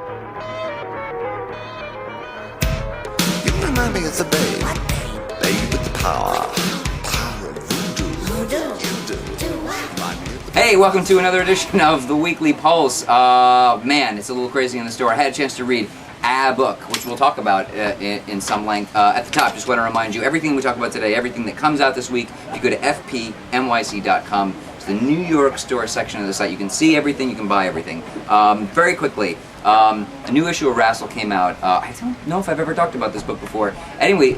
You remind me of the babe. Babe with the power. Power of voodoo. Hey, welcome to another edition of the Weekly Pulse. Man, it's a little crazy in the store. I had a chance to read a book, which we'll talk about in some length. At the top, just want to remind you, everything we talk about today, everything that comes out this week, if you go to fpnyc.com, it's the New York store section of the site. You can see everything, you can buy everything. Very quickly, a new issue of R.A.S.L came out. I don't know if I've ever talked about this book before. Anyway,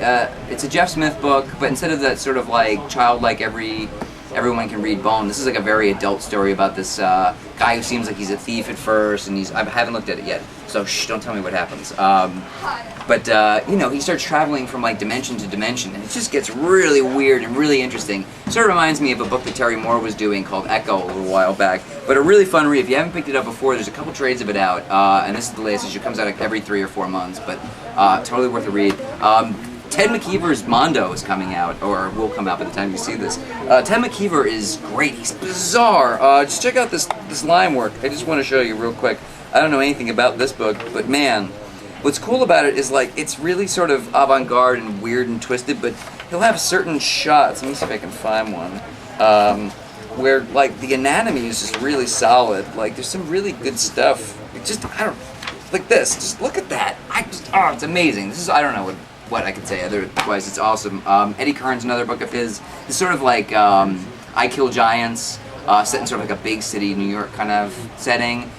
it's a Jeff Smith book, but instead of that sort of like childlike everyone can read bone, this is like a very adult story about this guy who seems like he's a thief at first, and I haven't looked at it yet, so shh, don't tell me what happens. But you know, he starts traveling from like dimension to dimension, and it just gets really weird and really interesting. Sort of reminds me of a book that Terry Moore was doing called Echo a little while back, but a really fun read. If you haven't picked it up before, there's a couple trades of it out, and this is the latest issue. It comes out like every 3 or 4 months, but totally worth a read. Ted McKeever's Mondo is coming out, or will come out by the time you see this. Ted McKeever is great. He's bizarre. Just check out this line work. I just want to show you real quick. I don't know anything about this book, but man, what's cool about it is like it's really sort of avant-garde and weird and twisted, but he'll have certain shots. Let me see if I can find one. Where like the anatomy is just really solid. Like there's some really good stuff. It just like this. Just look at that. It's amazing. This is I don't know what I could say otherwise. It's awesome. Eddy another book of his. It's sort of like I Kill Giants, set in sort of like a big city, New York kind of setting,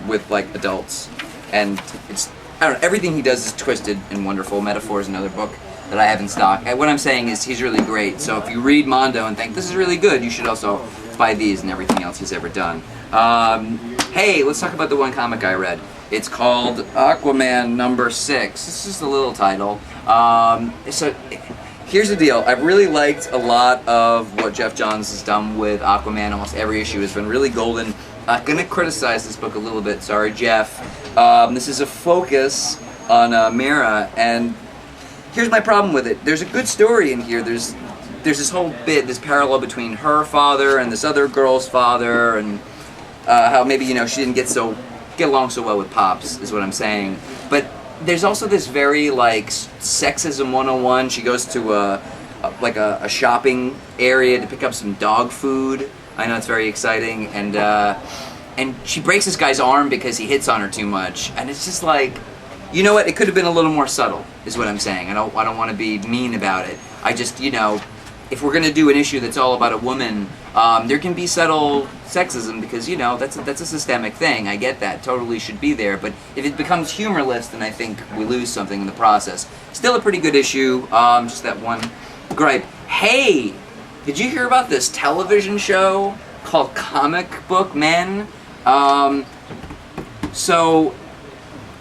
with like adults, and it's I don't know. Everything he does is twisted and wonderful. Metaphor is another book that I have in stock. And what I'm saying is he's really great. So if you read Mondo and think this is really good, you should also buy these and everything else he's ever done. Hey, let's talk about the one comic I read. It's called Aquaman #6. This is the little title. So here's the deal. I've really liked a lot of what Jeff Johns has done with Aquaman. Almost every issue has been really golden. I'm going to criticize this book a little bit. Sorry, Jeff. This is a focus on Mera, and here's my problem with it. There's a good story in here. There's this whole bit, this parallel between her father and this other girl's father, and how maybe she didn't get along so well with Pops, is what I'm saying. But there's also this very like sexism 101. She goes to a shopping area to pick up some dog food. I know it's very exciting, and she breaks this guy's arm because he hits on her too much, and it's just like, you know what? It could have been a little more subtle, is what I'm saying. I don't want to be mean about it. I just if we're gonna do an issue that's all about a woman, there can be subtle sexism because that's a systemic thing. I get that, totally should be there. But if it becomes humorless, then I think we lose something in the process. Still a pretty good issue. Just that one gripe. Hey, did you hear about this television show called Comic.wmv? So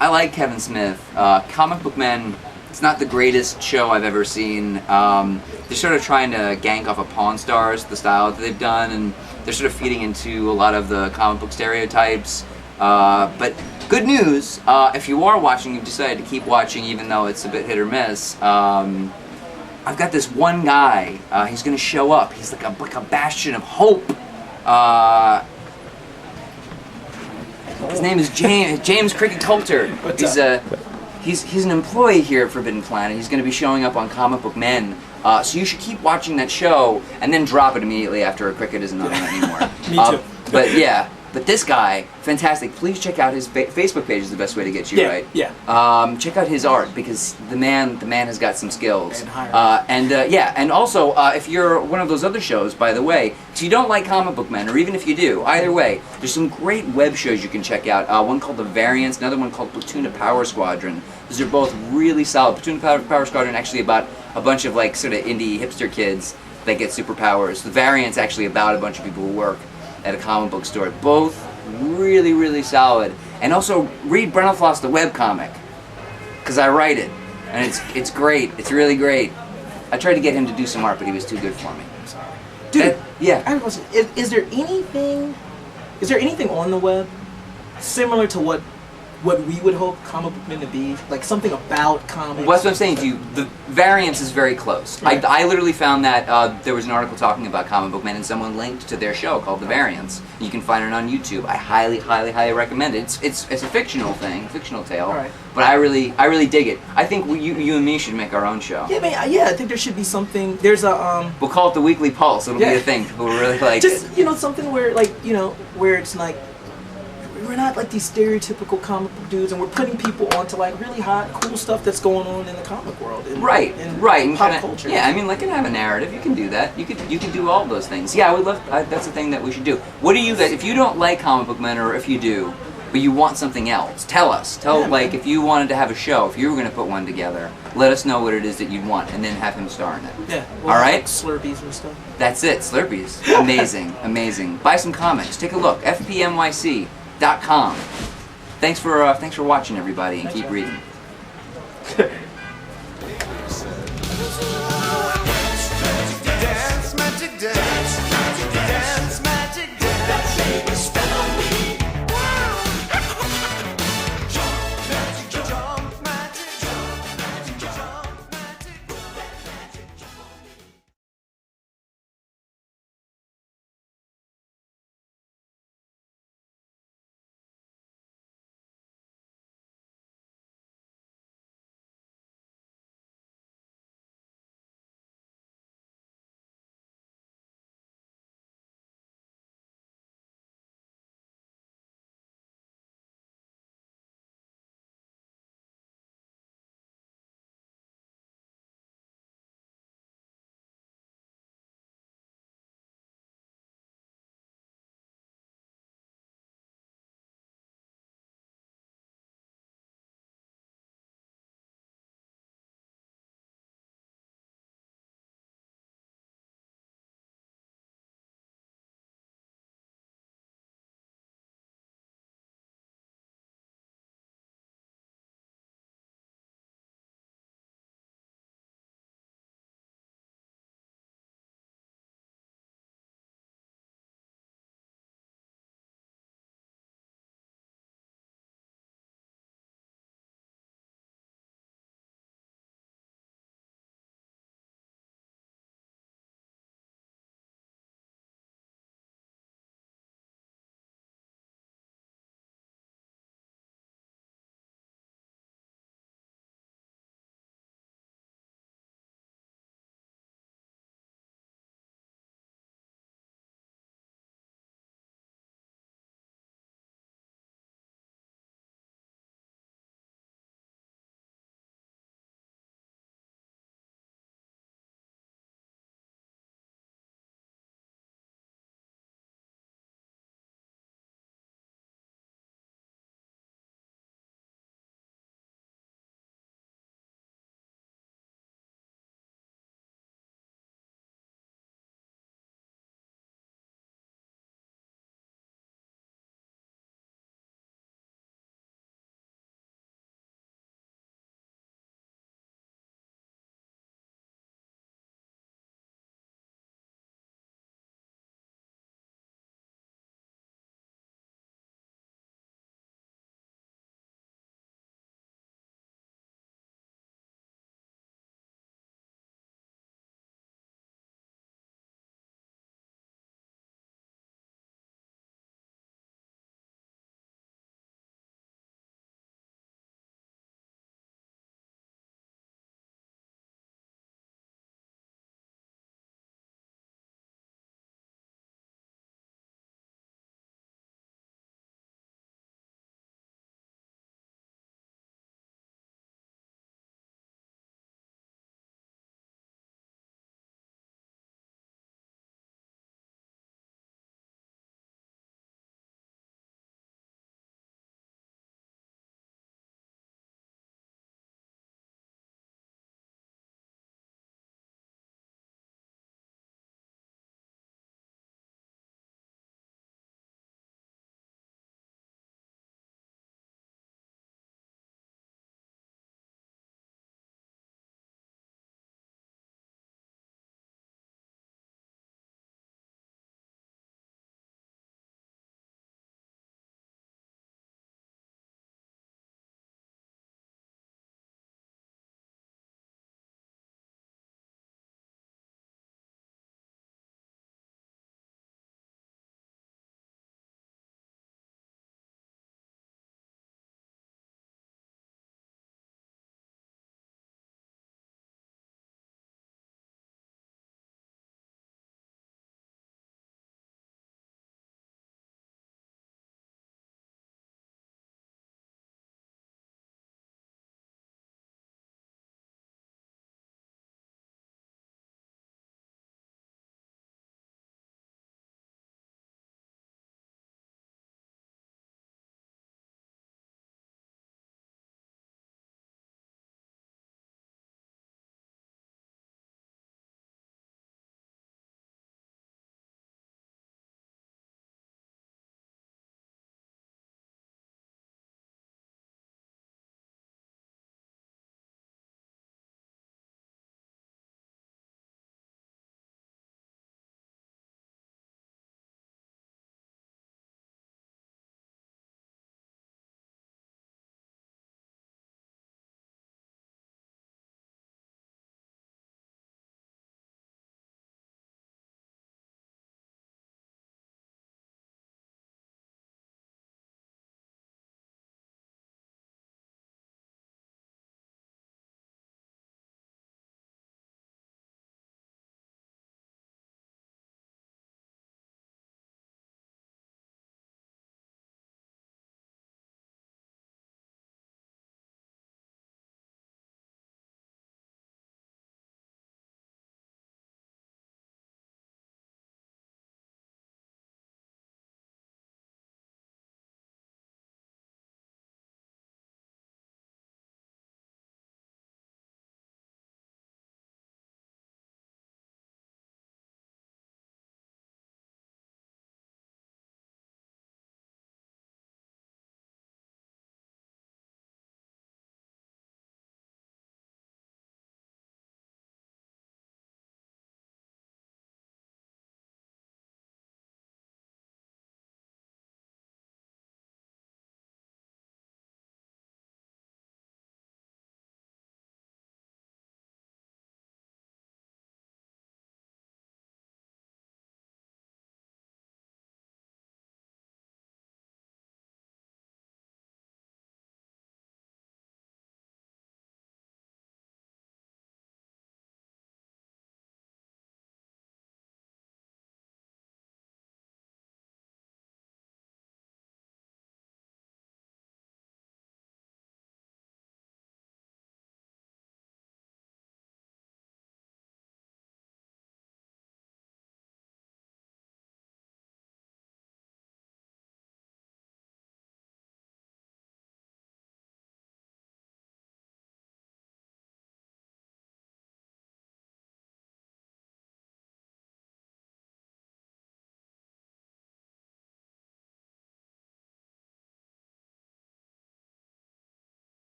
I like Kevin Smith. Comic.wmv. It's not the greatest show I've ever seen. They're sort of trying to gank off of Pawn Stars, the style that they've done, and they're sort of feeding into a lot of the comic book stereotypes. But good news, if you are watching, you've decided to keep watching even though it's a bit hit or miss. I've got this one guy, he's going to show up. He's like a bastion of hope. His name is James Cricket Coulter. He's an employee here at Forbidden Planet. He's going to be showing up on Comic Book Men. So you should keep watching that show and then drop it immediately after Cricket isn't on it anymore. Me too. But yeah, but this guy, fantastic. Please check out his Facebook page. Is the best way to get you, right? Yeah. Check out his art because the man has got some skills. And and also if you're one of those other shows, by the way, if you don't like Comic Book Men, or even if you do, either way, there's some great web shows you can check out. One called The Variants, another one called Platoon to Power Squadron. Those are both really solid. Platoon to Power Squadron actually about a bunch of like sort of indie hipster kids that get superpowers. The Variants actually about a bunch of people who work at a comic book store. Both really, really solid. And also read Brentalfloss the webcomic, because I write it, and it's great. It's really great. I tried to get him to do some art, but he was too good for me. I'm sorry. Dude, yeah. Is there anything on the web similar to what what we would hope comic book men to be, like something about comics. What's what I'm saying to you, the variance is very close. Right. I literally found that there was an article talking about comic book men, and someone linked to their show called The Variance. You can find it on YouTube. I highly, highly, highly recommend it. It's a fictional thing, fictional tale, Right. but I really dig it. I think you and me should make our own show. Yeah, man. Yeah, I think there should be something. There's a We'll call it the Weekly Pulse. It'll be Yeah. a thing. People will really like just it. something where where it's like we're not like these stereotypical comic book dudes, and we're putting people onto like really hot, cool stuff that's going on in the comic world. Right, in and pop kinda, culture. yeah, I mean, like, have a narrative. You can do that. You could do all those things. Yeah, I would love. That's the thing that we should do. What do you guys? If you don't like comic book men, or if you do, but you want something else, tell us. Yeah, like man. if you wanted to have a show, if you were going to put one together, let us know what it is that you'd want, and then have him star in it. Yeah. All right. Like Slurpees and stuff. That's it. Slurpees. Amazing, amazing. Buy some comics. Take a look. FPMYC.com. Thanks for watching, everybody, and Thanks, keep man. reading.